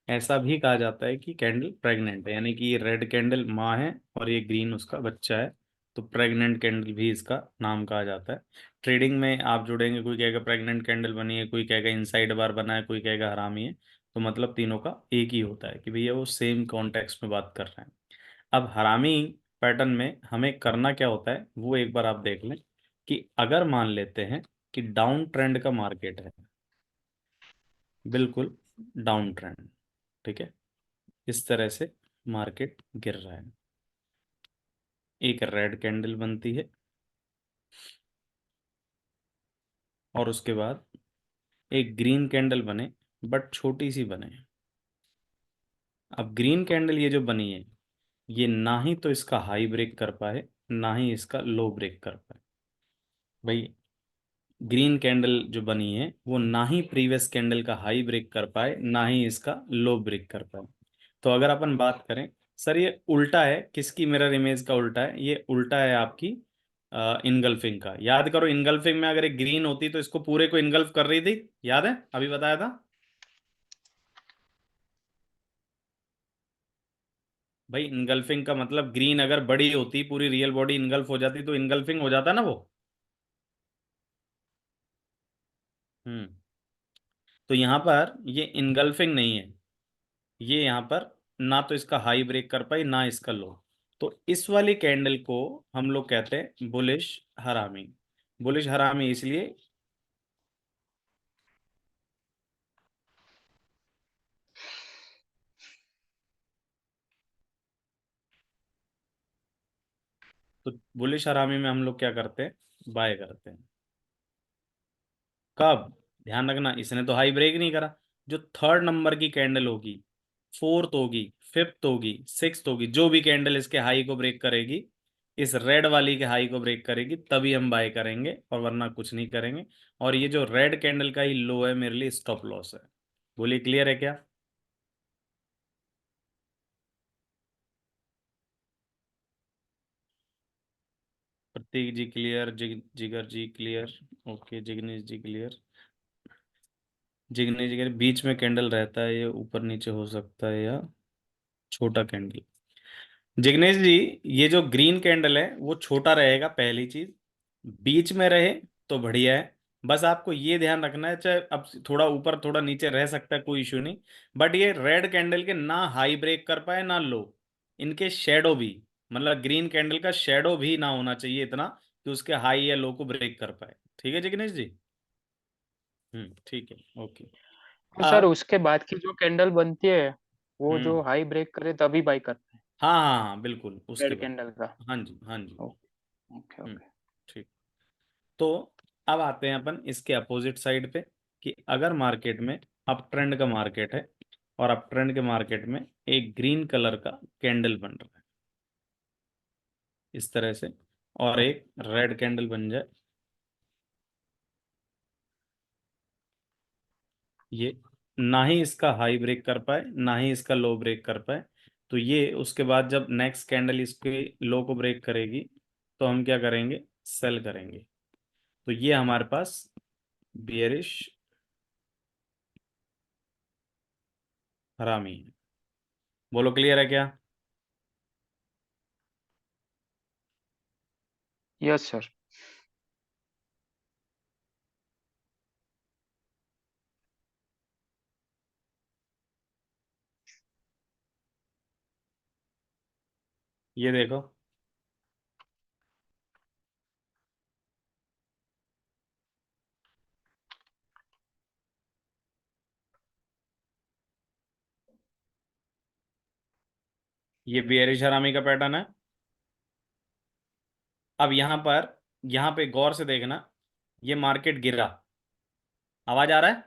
ऐसा भी कहा जाता है कि कैंडल प्रेग्नेंट है, यानी कि ये रेड कैंडल माँ है और ये ग्रीन उसका बच्चा है, तो प्रेग्नेंट कैंडल भी इसका नाम कहा जाता है। ट्रेडिंग में आप जुड़ेंगे, कोई कहेगा प्रेग्नेंट कैंडल बनी है, कोई कहेगा इनसाइड बार बना है, कोई कहेगा हरामी है, तो मतलब तीनों का एक ही होता है कि भैया वो सेम कॉन्टेक्स्ट में बात कर रहे हैं। अब हरामी पैटर्न में हमें करना क्या होता है वो एक बार आप देख लें, कि अगर मान लेते हैं कि डाउन ट्रेंड का मार्केट है, बिल्कुल डाउन ट्रेंड, ठीक है, इस तरह से मार्केट गिर रहा है, एक रेड कैंडल बनती है और उसके बाद एक ग्रीन कैंडल बने, बट छोटी सी बने। अब ग्रीन कैंडल ये जो बनी है, ये ना ही तो इसका हाई ब्रेक कर पाए ना ही इसका लो ब्रेक कर पाए। भाई ग्रीन कैंडल जो बनी है वो ना ही प्रीवियस कैंडल का हाई ब्रेक कर पाए ना ही इसका लो ब्रेक कर पाए। तो अगर अपन बात करें, सर ये उल्टा है, किसकी मिरर इमेज का उल्टा है? ये उल्टा है आपकी इनगल्फिंग का। याद करो, इनगल्फिंग में अगर एक ग्रीन होती तो इसको पूरे को इनगल्फ कर रही थी, याद है अभी बताया था। भाई इनगल्फिंग का मतलब ग्रीन अगर बड़ी होती, पूरी रियल बॉडी इनगल्फ हो जाती, तो इनगल्फिंग हो जाता ना वो। हम्म। तो यहाँ पर ये इनगल्फिंग नहीं है, ये यहाँ पर ना तो इसका हाई ब्रेक कर पाई ना इसका लो। तो इस वाली कैंडल को हम लोग कहते हैं बुलिश हरामी। बुलिश हरामी इसलिए, तो बुलिश हरामी में हम लोग क्या करते हैं, बाय करते हैं। कब? ध्यान रखना, इसने तो हाई ब्रेक नहीं करा। जो थर्ड नंबर की कैंडल होगी, फोर्थ होगी, फिफ्थ होगी, सिक्स्थ होगी, जो भी कैंडल इसके हाई को ब्रेक करेगी, इस रेड वाली के हाई को ब्रेक करेगी, तभी हम बाय करेंगे, और वरना कुछ नहीं करेंगे। और ये जो रेड कैंडल का ही लो है मेरे लिए स्टॉप लॉस है। बोलिए क्लियर है क्या? प्रतीक जी क्लियर, जिगर जी क्लियर, ओके जिग्नेश जी क्लियर। जिग्नेश जी कह रहे, बीच में कैंडल रहता है, ये ऊपर नीचे हो सकता है या छोटा कैंडल। जिग्नेश जी, ये जो ग्रीन कैंडल है वो छोटा रहेगा, पहली चीज। बीच में रहे तो बढ़िया है। बस आपको ये ध्यान रखना है, चाहे अब थोड़ा ऊपर थोड़ा नीचे रह सकता है, कोई इशू नहीं। बट ये रेड कैंडल के ना हाई ब्रेक कर पाए ना लो, इनके शेडो भी, मतलब ग्रीन कैंडल का शेडो भी ना होना चाहिए इतना कि उसके हाई या लो को ब्रेक कर पाए। ठीक है जिग्नेश जी? ठीक है, ओके। तो सर अब उसके बाद की जो कैंडल बनती है वो हम्म जो हाई ब्रेक करे तभी बाई करते हैं, हाँ हाँ हाँ बिल्कुल, उसके रेड बाद। कैंडल का। हाँ जी, हाँ जी। ओके ओके हम्म ओके। ठीक। तो अब आते हैं अपन इसके अपोजिट साइड पे, कि अगर मार्केट में अप ट्रेंड का मार्केट है और अप ट्रेंड के मार्केट में एक ग्रीन कलर का कैंडल बन रहा है इस तरह से, और एक रेड कैंडल बन जाए, ये ना ही इसका हाई ब्रेक कर पाए ना ही इसका लो ब्रेक कर पाए, तो ये उसके बाद जब नेक्स्ट कैंडल इसके लो को ब्रेक करेगी, तो हम क्या करेंगे, सेल करेंगे। तो ये हमारे पास बियरिश हरामी है। बोलो क्लियर है क्या? Yes sir. ये देखो, ये बेयरिश हरामी का पैटर्न है। अब यहाँ पे गौर से देखना, ये मार्केट गिरा, आवाज आ रहा है?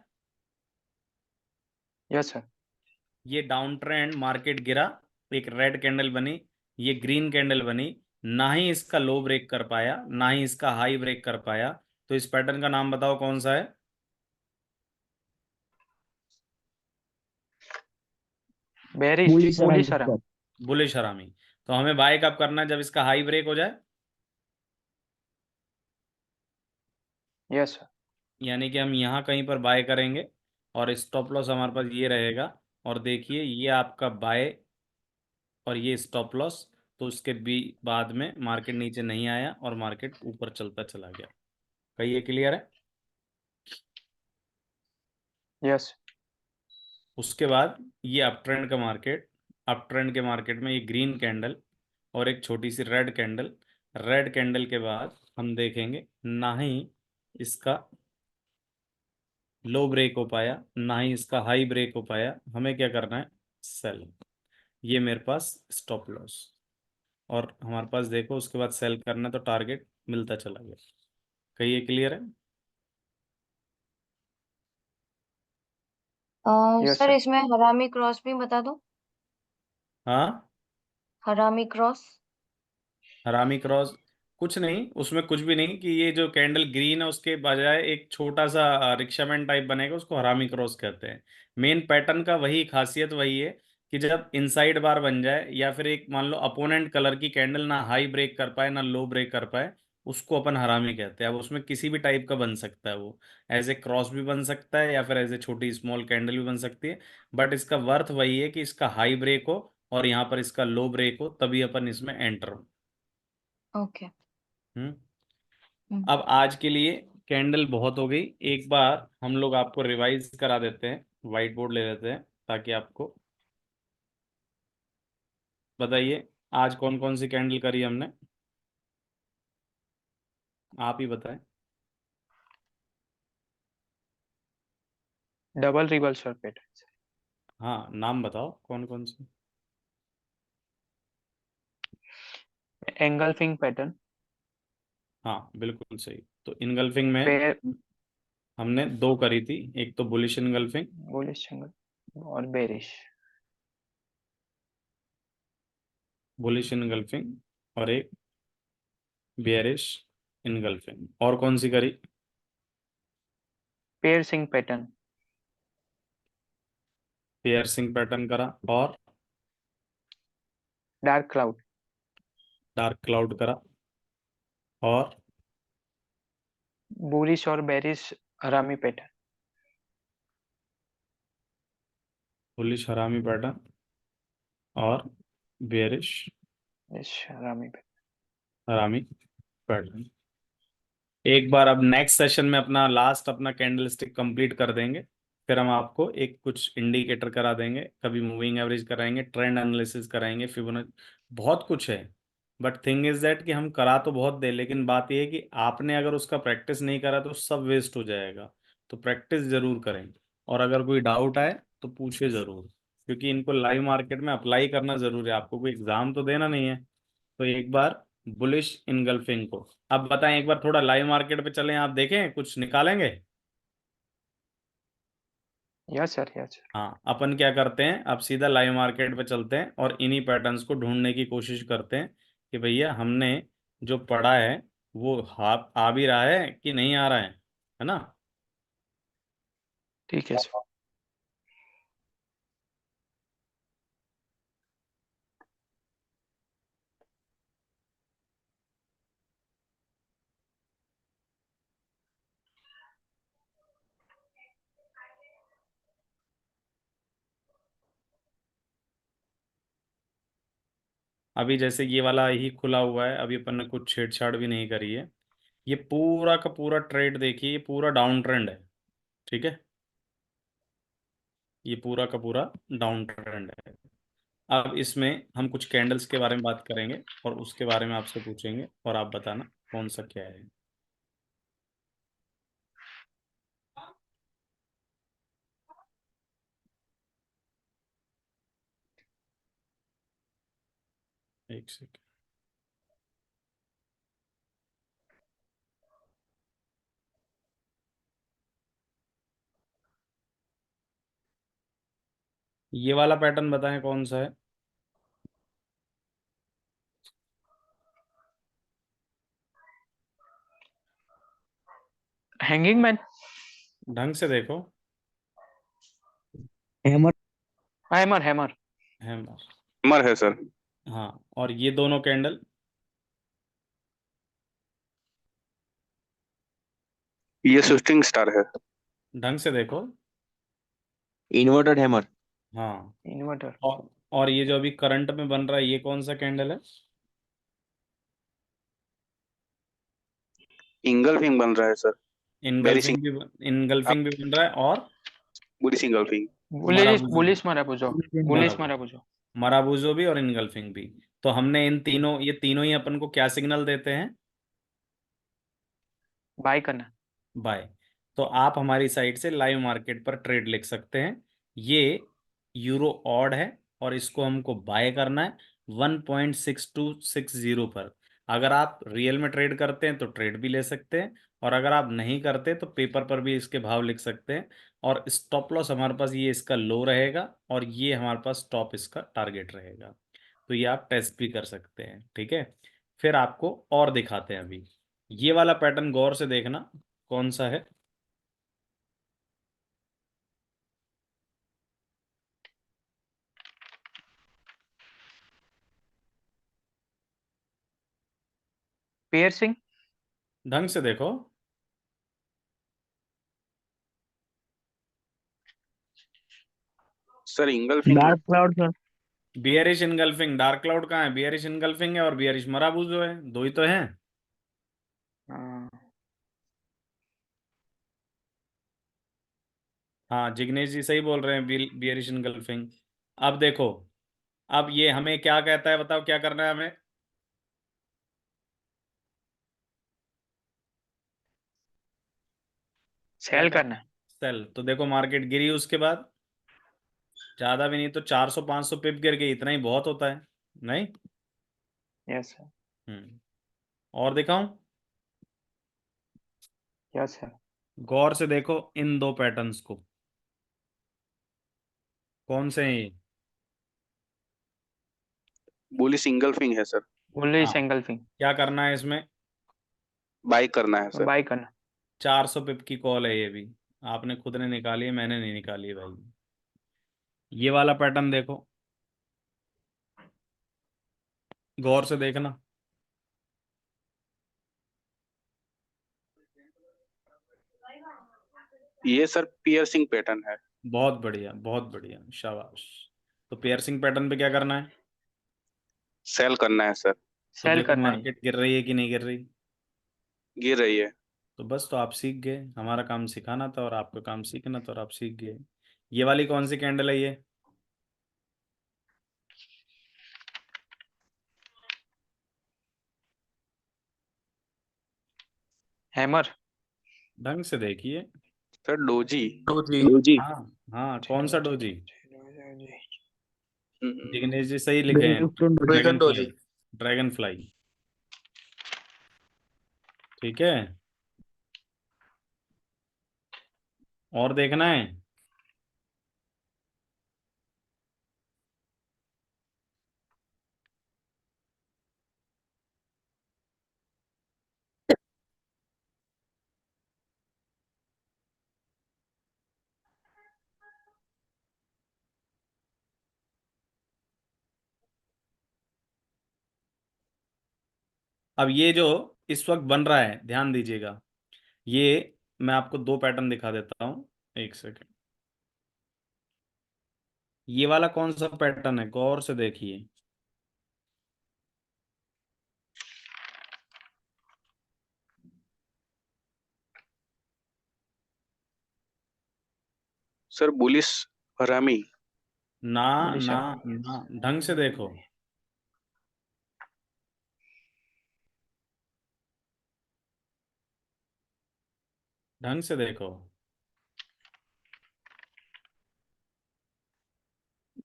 Yes sir. ये डाउन ट्रेंड मार्केट गिरा, एक रेड कैंडल बनी, ये ग्रीन कैंडल बनी, ना ही इसका लो ब्रेक कर पाया ना ही इसका हाई ब्रेक कर पाया। तो इस पैटर्न का नाम बताओ कौन सा है? बेरिश बुलिश हरामी। बुलिश हरामी। तो हमें बाय कब करना है? जब इसका हाई ब्रेक हो जाए। Yes sir. यानी कि हम यहाँ कहीं पर बाय करेंगे और स्टॉप लॉस हमारे पास ये रहेगा। और देखिए ये आपका बाय और ये स्टॉप लॉस। तो उसके भी बाद में मार्केट नीचे नहीं आया और मार्केट ऊपर चलता चला गया। कहिए क्लियर है? यस। उसके बाद ये अप ट्रेंड के मार्केट में ये ग्रीन कैंडल और एक छोटी सी रेड कैंडल के बाद हम देखेंगे ना ही इसका लो ब्रेक हो पाया ना ही इसका हाई ब्रेक हो पाया। हमें क्या करना है? सेल। ये मेरे पास स्टॉप लॉस, और हमारे पास देखो उसके बाद सेल करना है तो टारगेट मिलता चला गया। कहिए क्लियर है? Yes sir sir. इसमें हरामी क्रॉस भी बता दो। हाँ, हरामी क्रॉस। हरामी क्रॉस कुछ नहीं, उसमें कुछ भी नहीं कि ये जो कैंडल ग्रीन है उसके बजाय एक छोटा सा रिक्शामैन टाइप बनेगा, उसको हरामी क्रॉस कहते हैं। मेन पैटर्न का वही खासियत वही है कि जब इनसाइड बार बन जाए या फिर एक मान लो अपोनेंट कलर की कैंडल ना हाई ब्रेक कर पाए ना लो ब्रेक कर पाए, उसको अपन हरामी कहते हैं। अब उसमें किसी भी टाइप का बन सकता है, वो एज ए क्रॉस भी बन सकता है या फिर एज ए छोटी स्मॉल कैंडल भी बन सकती है। बट इसका वर्थ वही है कि इसका हाई ब्रेक हो और यहाँ पर इसका लो ब्रेक हो, तभी अपन इसमें एंटर हो। ओके। हम्म। अब आज के लिए कैंडल बहुत हो गई, एक बार हम लोग आपको रिवाइज करा देते हैं, व्हाइट बोर्ड ले लेते हैं ताकि आपको बताइए आज कौन कौन सी कैंडल करी हमने, आप ही बताएं। Double reversal pattern. हाँ नाम बताओ कौन कौन सी। Engulfing pattern. हाँ बिल्कुल सही। तो इनगल्फिंग में पेयर। हमने दो करी थी, एक तो बुलिश इनगल्फिंग, बुलिश और बेरिश। और एक बियरिश इनगल्फिंग। और कौन सी करी? Piercing pattern. पियर्सिंग पैटर्न करा, और डार्क क्लाउड। डार्क क्लाउड करा, और बुलिश और बेरिश हरामी पैटर्न। बुलिश हरामी पैटर्न और बियरिश यस हरामी हरामी पैटर्न। एक बार अब नेक्स्ट सेशन में अपना लास्ट अपना कैंडल स्टिक कंप्लीट कर देंगे, फिर हम आपको एक कुछ इंडिकेटर करा देंगे, कभी मूविंग एवरेज कराएंगे, ट्रेंड एनालिसिस कराएंगे, फिबोनाची, बहुत कुछ है। बट थिंग इज दैट कि हम करा तो बहुत दे, लेकिन बात यह है कि आपने अगर उसका प्रैक्टिस नहीं करा तो सब वेस्ट हो जाएगा। तो प्रैक्टिस जरूर करें, और अगर कोई डाउट आए तो पूछे जरूर, क्योंकि इनको लाइव मार्केट में अप्लाई करना जरूरी है। आपको कोई एग्जाम तो देना नहीं है। तो एक बार बुलिश इनगल्फिंग को अब बताएं, एक बार थोड़ा लाइव मार्केट पे चलें, आप देखें कुछ निकालेंगे। Yes sir yes sir. हाँ, अपन क्या करते हैं, अब सीधा लाइव मार्केट पे चलते हैं और इन्हीं पैटर्न्स को ढूंढने की कोशिश करते हैं कि भैया हमने जो पढ़ा है वो आ भी रहा है कि नहीं आ रहा है ना? ठीक है सर। अभी जैसे ये वाला ही खुला हुआ है, अभी अपन ने कुछ छेड़छाड़ भी नहीं करी है। ये पूरा का पूरा ट्रेड देखिए, ये पूरा डाउन ट्रेंड है, ठीक है, ये पूरा का पूरा डाउन ट्रेंड है। अब इसमें हम कुछ कैंडल्स के बारे में बात करेंगे और उसके बारे में आपसे पूछेंगे और आप बताना कौन सा क्या है। एक सेकेंड। ये वाला पैटर्न बताएं कौन सा है। Hanging man. ढंग से देखो। Hammer. Hammer hammer. Hammer. Hammer है सर। हाँ, और ये दोनों कैंडल ये शूटिंग स्टार है। ढंग से देखो। Inverted hammer. हाँ, इन्वर्टर। और ये जो अभी करंट में बन रहा है ये कौन सा कैंडल है। इंगल्फिंग बन रहा है सर। इनगल्फिंग भी, इनगल्फिंग भी बन रहा है और बुलिश इंगल्फिंग। बुलिश मराबूजो भी। बुलिश मारापुजो। बुलिश मराबूजो। मारापुजो। मराबूजो भी और इनगल्फिंग भी। तो हमने इन तीनों, ये तीनों ही अपन को क्या सिग्नल देते हैं। बाय करना। बाय। तो आप हमारी साइट से लाइव मार्केट पर ट्रेड लिख सकते हैं। ये यूरो ऑड है और इसको हमको बाय करना है 1.6260 पर। अगर आप रियल में ट्रेड करते हैं तो ट्रेड भी ले सकते हैं, और अगर आप नहीं करते तो पेपर पर भी इसके भाव लिख सकते हैं। और स्टॉप लॉस हमारे पास ये इसका लो रहेगा और ये हमारे पास स्टॉप इसका टारगेट रहेगा। तो ये आप टेस्ट भी कर सकते हैं, ठीक है। फिर आपको और दिखाते हैं अभी। ये वाला पैटर्न गौर से देखना कौन सा है। पियर्सिंग। ढंग से देखो। Sir engulfing. Dark cloud sir. Bearish engulfing. Dark cloud कहाँ है। बियरिश इनगल्फिंग है और बियरिश मराबूजो है, दो ही तो हैं। हाँ, जिग्नेश जी सही बोल रहे हैं, बियरिश इनगल्फिंग। अब देखो, अब ये हमें क्या कहता है, बताओ क्या करना है हमें। क्या सेल करना करना है। सेल। तो देखो मार्केट गिरी, उसके बाद ज्यादा भी नहीं तो 400-500 पिप गिर गई, इतना ही बहुत होता है, नहीं। है। Yes sir. और दिखाऊं। Yes sir. गौर से देखो इन दो पैटर्न्स को, कौन से हैं ये। बुलिश इंगल्फिंग है सर। बुलिश हाँ, एंगल्फिंग। क्या करना है इसमें। बाय करना है सर। बाय करना। 400 पिप की कॉल है ये भी। आपने खुद ने निकाली है, मैंने नहीं निकाली है भाई। ये वाला पैटर्न देखो, गौर से देखना। ये सर पियर्सिंग पैटर्न है। बहुत बढ़िया, बहुत बढ़िया, शाबाश। तो पियर्सिंग पैटर्न पे क्या करना है। सेल करना है सर। तो सेल देखो करना है। मार्केट गिर रही है कि नहीं गिर रही। गिर रही है। तो बस, तो आप सीख गए। हमारा काम सिखाना था और आपका काम सीखना था और आप सीख गए। ये वाली कौन सी कैंडल है ये। हैमर। ढंग से देखिए। Sir doji. डोजी। डोजी। हाँ हाँ, कौन सा डोजी। हम्म, जिग्नेश जी सही लिखे हैं। Dragon fly. Dragon fly. ठीक है। और देखना है। अब ये जो इस वक्त बन रहा है, ध्यान दीजिएगा। ये मैं आपको दो पैटर्न दिखा देता हूँ, एक सेकेंड। ये वाला कौन सा पैटर्न है, गौर से देखिए। सर बुलिश हरामी। ना बुलिश ना हरामी। ना, ढंग से देखो। ढंग से देखो।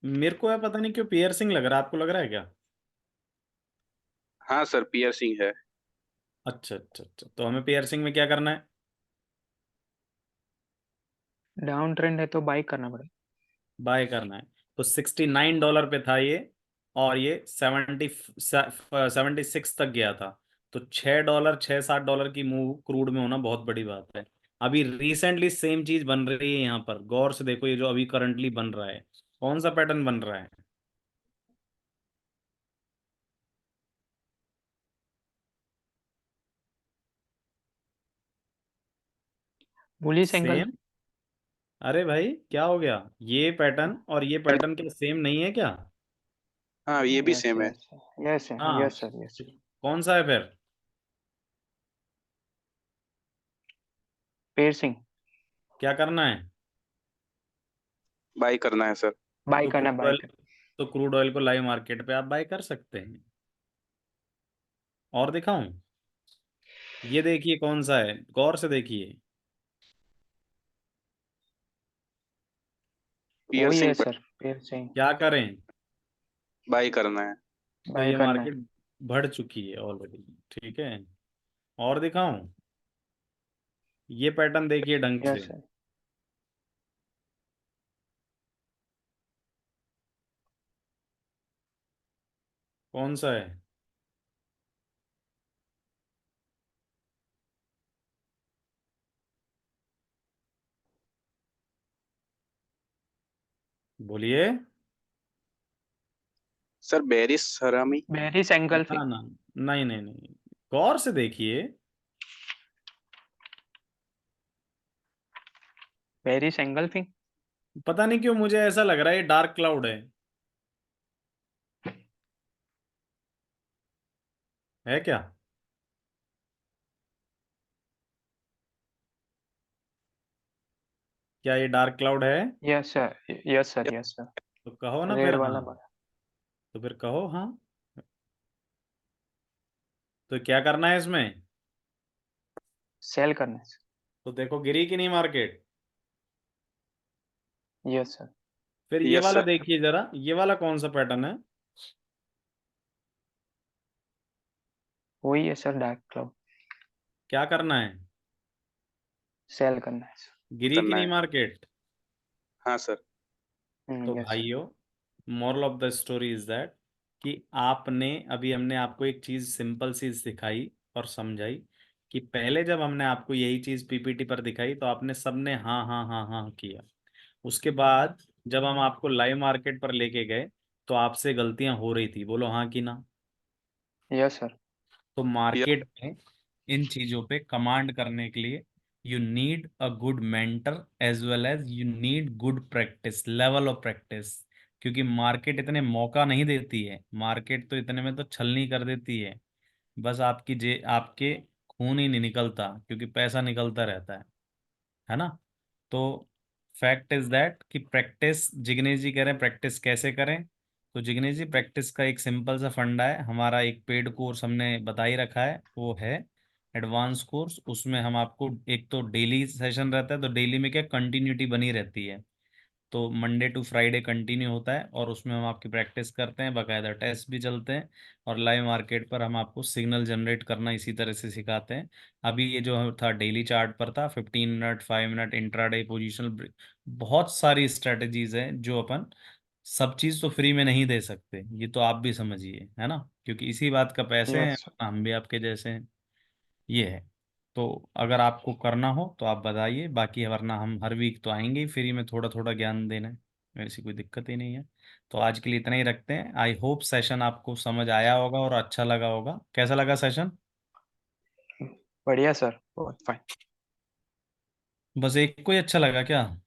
मेरे को है पता नहीं क्यों पियर्सिंग लग रहा है, आपको लग रहा है क्या? हाँ सर पियर्सिंग है। अच्छा अच्छा अच्छा, तो हमें पियर्सिंग में क्या करना है? डाउन ट्रेंड है तो बाई करना पड़ेगा। बाय करना है। तो $69 पे था ये, और ये 76 तक गया था। तो $6, $6-7 की मूव क्रूड में होना बहुत बड़ी बात है। अभी रिसेंटली सेम चीज बन रही है यहाँ पर, गौर से देखो, ये जो अभी करंटली बन रहा है, कौन सा पैटर्न बन रहा है? Bullish angle. सेम। अरे भाई क्या हो गया? ये पैटर्न और ये पैटर्न क्या सेम नहीं है क्या? हाँ ये भी यस सेम है। यस यस हाँ। Yes sir yes. कौन सा है फिर? पियर्सिंग। क्या करना है? बाई करना है सर। बाई तो करना क्रूड बाई ऑयल, करना। तो क्रूड ऑयल को लाइव मार्केट पे आप बाय कर सकते हैं। और दिखाऊं? ये देखिए कौन सा है, गौर से देखिए। वही है पियर्सिंग सर पियर्सिंग। क्या करें? बाई करना है। तो बाई ये करना है। मार्केट बढ़ चुकी है ऑलरेडी। ठीक है। और दिखाऊं? ये पैटर्न देखिए ढंग यस से। सर। कौन सा है? बोलिए। सर बेरिस हरामी। बेरिश एंगल ना फिंग। ना, नहीं नहीं नहीं, गौर से देखिए। बेरिश एंगल फिंग। पता नहीं क्यों मुझे ऐसा लग रहा है ये डार्क क्लाउड है क्या? क्या ये डार्क क्लाउड है? Yes sir yes sir yes sir. तो कहो ना रेड फिर हाँ। वाला बड़ा। तो फिर कहो हाँ। तो क्या करना है इसमें? सेल करना है सर। तो देखो गिरी कि नहीं मार्केट? Yes sir. फिर ये यस वाला सर। देखिए जरा, ये वाला कौन सा पैटर्न है? वही है सर डार्क क्लाउड। क्या करना है? सेल करना है सर। गिरी कि करना नहीं है। मार्केट? हाँ सर। तो यस सर। भाइयों, moral of the story is that कि आपने अभी, हमने आपको एक चीज सिंपल सी सिखाई और समझाई कि पहले जब हमने आपको यही चीज पीपीटी पर दिखाई तो आपने सबने हाँ हाँ हाँ हाँ किया। उसके बाद जब हम आपको लाइव मार्केट पर लेके गए तो आपसे गलतियां हो रही थी, बोलो हाँ कि ना? Yes sir. तो मार्केट में इन चीजों पे कमांड करने के लिए you need a good mentor as well as you need good practice, level of practice. क्योंकि मार्केट इतने मौका नहीं देती है, मार्केट तो इतने में तो छलनी कर देती है। बस आपकी जे आपके खून ही नहीं निकलता, क्योंकि पैसा निकलता रहता है ना? तो फैक्ट इज दैट कि प्रैक्टिस, जिग्नेश जी कह रहे हैं प्रैक्टिस कैसे करें। तो जिग्नेश जी, प्रैक्टिस का एक सिंपल सा फंडा है, हमारा एक पेड कोर्स हमने बता ही रखा है, वो है एडवांस कोर्स। उसमें हम आपको, एक तो डेली सेशन रहता है, तो डेली में क्या कंटिन्यूटी बनी रहती है। तो मंडे टू फ्राइडे कंटिन्यू होता है, और उसमें हम आपकी प्रैक्टिस करते हैं, बाकायदा टेस्ट भी चलते हैं, और लाइव मार्केट पर हम आपको सिग्नल जनरेट करना इसी तरह से सिखाते हैं। अभी ये जो था डेली चार्ट पर था, 15 मिनट, 5 मिनट इंट्राडे पोजिशनल, बहुत सारी स्ट्रेटजीज हैं जो अपन, सब चीज़ तो फ्री में नहीं दे सकते, ये तो आप भी समझिए, है ना? क्योंकि इसी बात का पैसे हैं, यस सर। हम भी आपके जैसे हैं, ये है। तो अगर आपको करना हो तो आप बताइए, बाकी वरना हम हर वीक तो आएंगे ही फ्री में थोड़ा थोड़ा ज्ञान देने, ऐसी कोई दिक्कत ही नहीं है। तो आज के लिए इतना ही रखते हैं। आई होप सेशन आपको समझ आया होगा और अच्छा लगा होगा। कैसा लगा सेशन? बढ़िया सर बहुत फाइन। बस एक को ही अच्छा लगा क्या?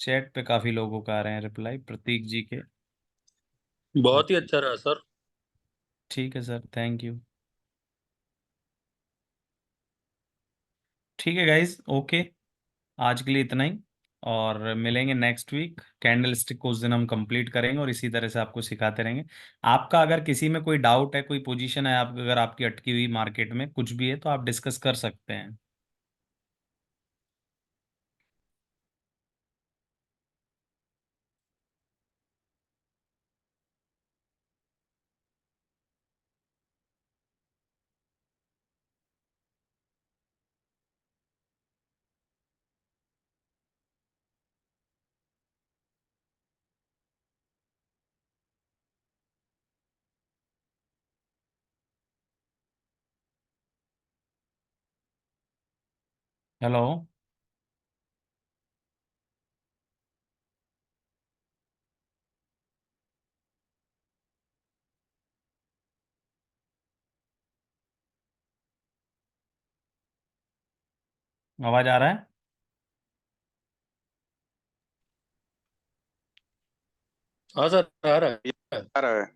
चैट पे काफी लोगों का आ रहे हैं रिप्लाई, प्रतीक जी के। बहुत ही अच्छा रहा सर। ठीक है सर, थैंक यू। ठीक है गाइज, ओके, आज के लिए इतना ही, और मिलेंगे नेक्स्ट वीक। कैंडल स्टिक को उस दिन हम कंप्लीट करेंगे और इसी तरह से आपको सिखाते रहेंगे। आपका अगर किसी में कोई डाउट है, कोई पोजीशन है, आप अगर आपकी अटकी हुई मार्केट में कुछ भी है, तो आप डिस्कस कर सकते हैं। हेलो, आवाज आ रहा है? हाँ सर आ रहा है। आ रहा है।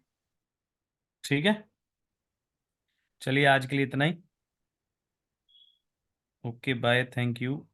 ठीक है, चलिए आज के लिए इतना ही। Okay bye, thank you.